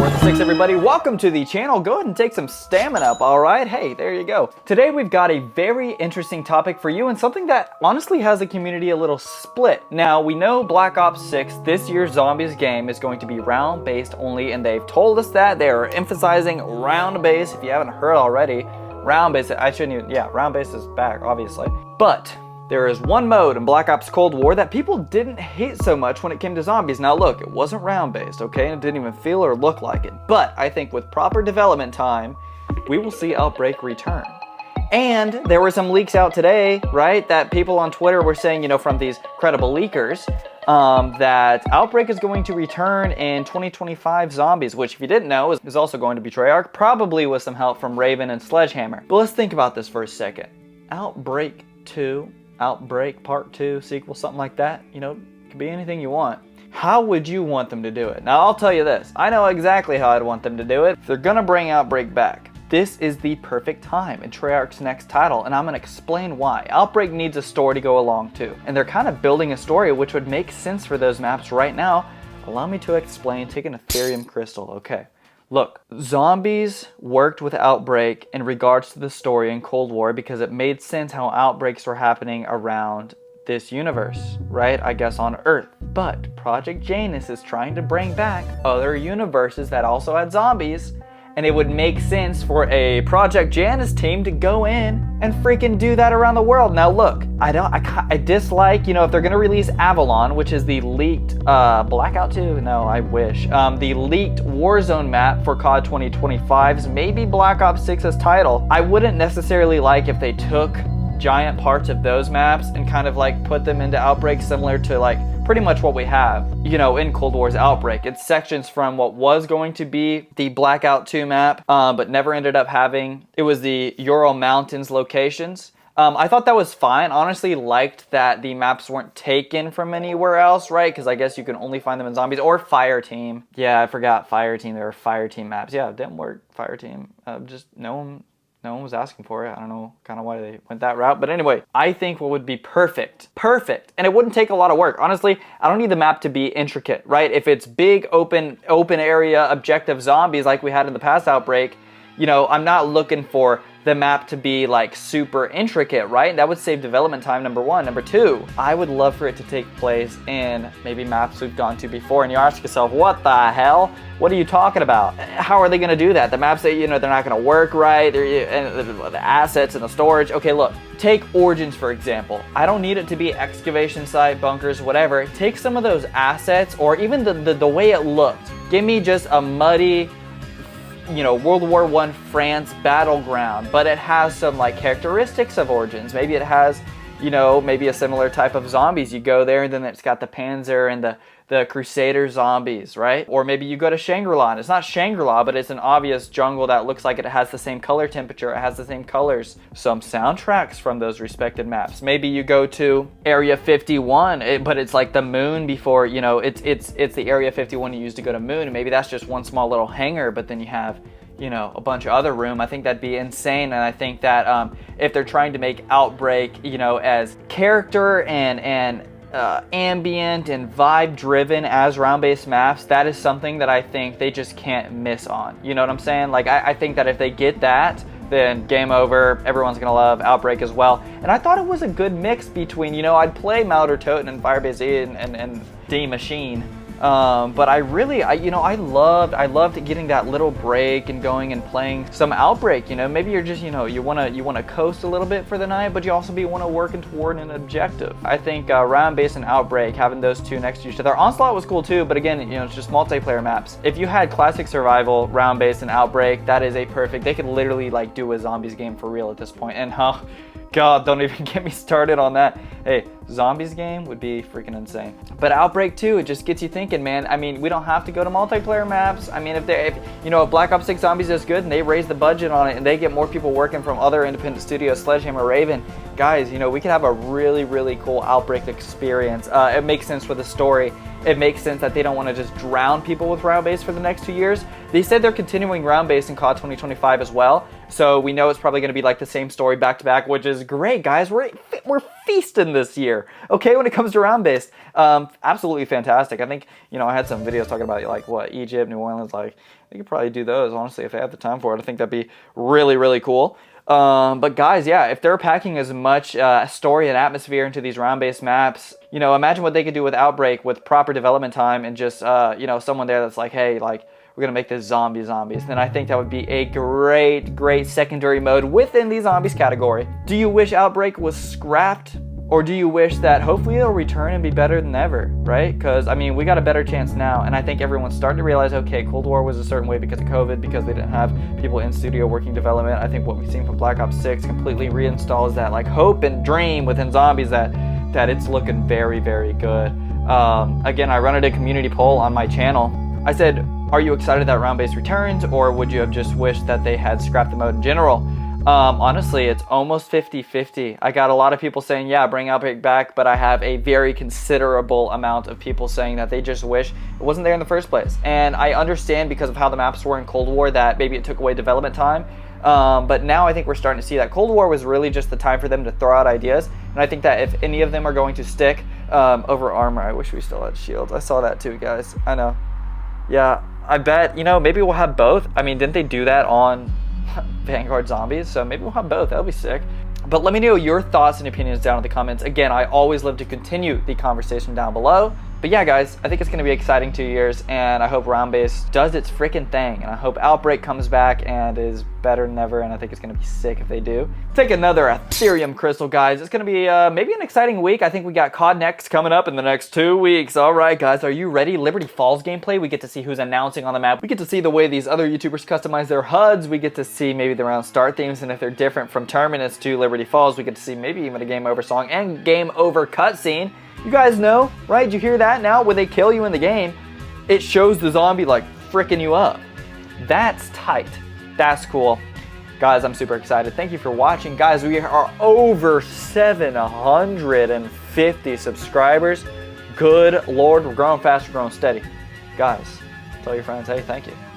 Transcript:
Worth the Six, everybody. Welcome to the channel. Go ahead and take some stamina up, all right? Hey, there you go. Today we've got a very interesting topic for you and something that honestly has the community a little split. Now, we know Black Ops 6, this year's Zombies game, is going to be round-based only, and they've told us that. They are emphasizing round-based. If you haven't heard already, round-based, I shouldn't even, yeah, round-based is back, obviously. But there is one mode in Black Ops Cold War that people didn't hate so much when it came to zombies. Now look, it wasn't round-based, okay? And it didn't even feel or look like it. But I think with proper development time, we will see Outbreak return. And there were some leaks out today, right? That people on Twitter were saying, you know, from these credible leakers, that Outbreak is going to return in 2025 Zombies, which if you didn't know is also going to be Treyarch, probably with some help from Raven and Sledgehammer. But let's think about this for a second. Outbreak 2, Outbreak Part 2, sequel, something like that. You know, it could be anything you want. How would you want them to do it? Now, I'll tell you this. I know exactly how I'd want them to do it. If they're gonna bring Outbreak back, this is the perfect time in Treyarch's next title, and I'm gonna explain why. Outbreak needs a story to go along too, and they're kind of building a story which would make sense for those maps right now. Allow me to explain. Take an Ethereum crystal, okay. Look, Zombies worked with Outbreak in regards to the story in Cold War because it made sense how outbreaks were happening around this universe, right? I guess on Earth. But Project Janus is trying to bring back other universes that also had zombies, and it would make sense for a Project Janus team to go in and freaking do that around the world. Now look, I dislike, you know, if they're gonna release Avalon, which is the leaked Blackout 2, no, I wish. The leaked Warzone map for COD 2025's maybe Black Ops 6's title. I wouldn't necessarily like if they took giant parts of those maps and kind of like put them into Outbreak, similar to like pretty much what we have, you know, in Cold War's Outbreak. It's sections from what was going to be the Blackout 2 map, but never ended up having. It was the Ural Mountains locations. I thought that was fine. Honestly, liked that the maps weren't taken from anywhere else, right? Because I guess you can only find them in Zombies or Fire Team. Yeah, I forgot Fire Team. There were Fire Team maps. Yeah, it didn't work, Fire Team. Just no one was asking for it. I don't know kind of why they went that route. But anyway, I think what would be perfect, and it wouldn't take a lot of work. Honestly, I don't need the map to be intricate, right? If it's big, open area, objective zombies like we had in the past Outbreak, you know, I'm not looking for the map to be like super intricate, right? That would save development time, number one. Number two, I would love for it to take place in maybe maps we've gone to before, and you ask yourself, what the hell? What are you talking about? How are they gonna do that? The maps that, you know, they're not gonna work right, and the assets and the storage. Okay, look, take Origins for example. I don't need it to be excavation site, bunkers, whatever. Take some of those assets, or even the way it looked. Give me just a muddy, you know, World War I France battleground, but it has some like characteristics of Origins. Maybe it has, you know, maybe a similar type of zombies. You go there and then it's got the Panzer and the Crusader zombies, right? Or maybe you go to Shangri-La, and it's not Shangri-La, but it's an obvious jungle that looks like it has the same color temperature, it has the same colors. Some soundtracks from those respected maps. Maybe you go to Area 51, but it's like the moon before, you know, it's the Area 51 you used to go to moon, and maybe that's just one small little hangar, but then you have, you know, a bunch of other room. I think that'd be insane, and I think that if they're trying to make Outbreak, you know, as character and ambient and vibe driven as round-based maps, that is something that I think they just can't miss on. You know what I'm saying? Like, I think that if they get that, then game over. Everyone's gonna love Outbreak as well. And I thought it was a good mix between, you know, I'd play Mauder Toten and Firebase E and D Machine. But I loved getting that little break and going and playing some Outbreak. You know, maybe you're just, you know, you wanna coast a little bit for the night, but you also wanna working toward an objective. I think round-based and Outbreak, having those two next to each other. Onslaught was cool too, but again, you know, it's just multiplayer maps. If you had classic survival, round-based, and Outbreak, that is a perfect. They could literally like do a zombies game for real at this point. And God, don't even get me started on that. Hey, zombies game would be freaking insane. But Outbreak 2, it just gets you thinking, man. I mean, we don't have to go to multiplayer maps. I mean, if you know, if Black Ops 6 Zombies is good and they raise the budget on it and they get more people working from other independent studios, Sledgehammer, Raven, guys, you know, we could have a really, really cool Outbreak experience. It makes sense with the story. it makes sense that they don't want to just drown people with round-based for the next 2 years. They said they're continuing round-based in COD 2025 as well, so we know it's probably going to be like the same story back-to-back, which is great, guys. We're feasting this year, okay, when it comes to round-based. Absolutely fantastic. I think, I had some videos talking about, like, what, Egypt, New Orleans, like, they could probably do those, honestly, if they have the time for it. I think that'd be really, really cool. But guys, yeah, if they're packing as much story and atmosphere into these round-based maps, imagine what they could do with Outbreak with proper development time and just, someone there that's like, hey, like, we're going to make this zombies. Then I think that would be a great secondary mode within the zombies category. Do you wish Outbreak was scrapped? Or do you wish that hopefully it'll return and be better than ever, right? Because, I mean, we got a better chance now, and I think everyone's starting to realize, okay, Cold War was a certain way because of COVID, because they didn't have people in studio working development. I think what we've seen from Black Ops 6 completely reinstalls that, like, hope and dream within zombies that it's looking very, very good. Again, I run a community poll on my channel. I said, are you excited that round-based returns, or would you have just wished that they had scrapped the mode in general? Honestly, it's almost 50-50. I got a lot of people saying, yeah, bring Outbreak back, but I have a very considerable amount of people saying that they just wish it wasn't there in the first place. And I understand because of how the maps were in Cold War that maybe it took away development time. But now I think we're starting to see that Cold War was really just the time for them to throw out ideas. And I think that if any of them are going to stick over armor, I wish we still had shields. I saw that too, guys. I know. Yeah, I bet, maybe we'll have both. I mean, didn't they do that on Vanguard Zombies? So maybe we'll have both. That'll be sick. But let me know your thoughts and opinions down in the comments. Again, I always love to continue the conversation down below. But yeah, guys, I think it's going to be exciting 2 years, and I hope round-based does its freaking thing. And I hope Outbreak comes back and is better than ever, and I think it's going to be sick if they do. Take another Ethereum crystal, guys. It's going to be maybe an exciting week. I think we got COD Next coming up in the next 2 weeks. All right, guys, are you ready? Liberty Falls gameplay. We get to see who's announcing on the map. We get to see the way these other YouTubers customize their HUDs. We get to see maybe the round start themes, and if they're different from Terminus to Liberty Falls, we get to see maybe even a game over song and game over cutscene. You guys know, right? Did you hear that now? When they kill you in the game, it shows the zombie like freaking you up. That's tight. That's cool. Guys, I'm super excited. Thank you for watching. Guys, we are over 750 subscribers. Good Lord, we're growing fast, we're growing steady. Guys, tell your friends, hey, thank you.